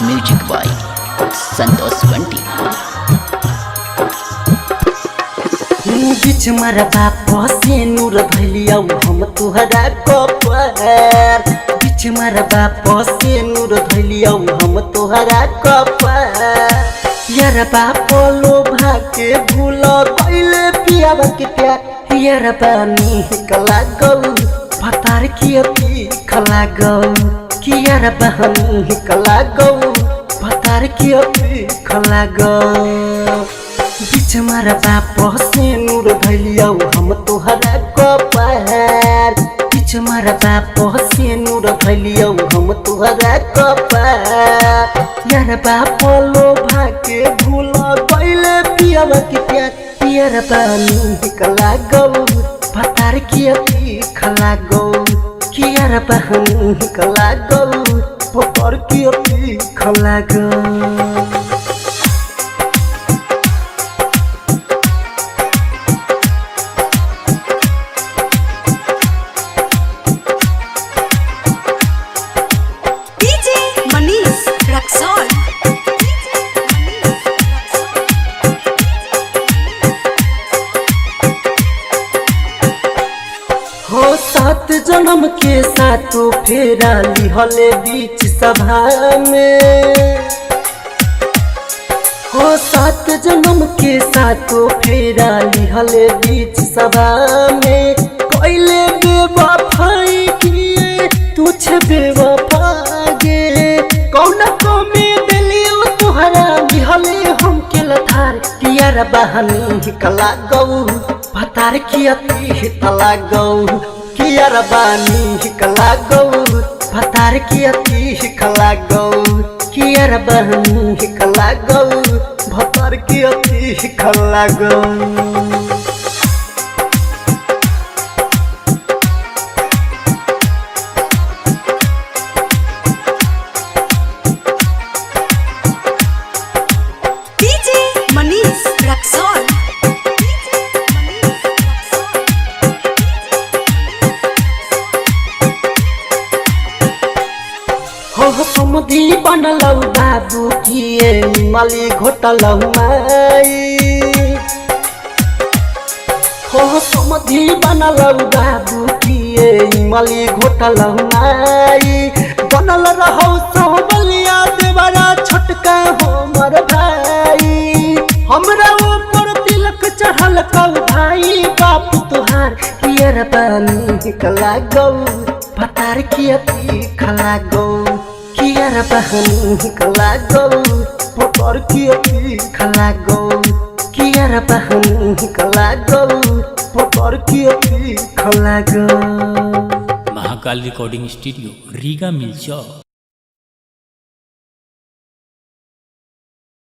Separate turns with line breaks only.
Music by Santosh Bunty.
बीच मारा बाप से नूर भैलिया हम तुहरा कपार। बीच मारा बाप से नूर भैलिया हम तुहरा कपार। यार बाप लोभा के भूल पहले पियावा के प्यार। यार बानी कला गौ भतार की अति खला गौ कि यार बहनी कला गौ भतार की अति खला गौ। बीच मारा बाप से नूर भैलिया हम तुहरा कपार। बीच मारा बाप से नूर भैलिया हम तुहरा कपार। यार बाप लोभा के भूल पहले पियावा के प्यार। यार बानी कला गौ भतार की अति खला गौ कि यार बहनी कला गौ भतार की अति खला गौ। हो सात जन्म के साथों फेरा लिहले बीच सभा में। हो सात जन्म के साथों फेरा लिहले बीच सभा में। कोयले बेवफाई किए तुझे बेवफा गे कौन कमी दिलियो तुहरा लिहले हम के लथार। यार बहनी कला गौ भतार की अति तला गौ कि यार बानी कला गौ भतार की अति खला गौ कि यार बहनी कला गौ भतार की अति खला गौ। हो समुदी बनलौ बाबू किए मली घोटलौ माई। हो समुदी बनलौ बाबू किए मली घोटलौ माई। बनल रहौ सोबलिया देवरा छोटका हमर भाई। हमरा ऊपर तिलक चढ़ल कौ भाई बाप तुहार। यार बानी कला गौ भतार की अति खला गौ कि यार बहनी कला गौ भतार की अति खला गौ कि यार बहनी कला गौ भतार की अति खला गौ।
Mahakal recording studio Riga मिलचौक।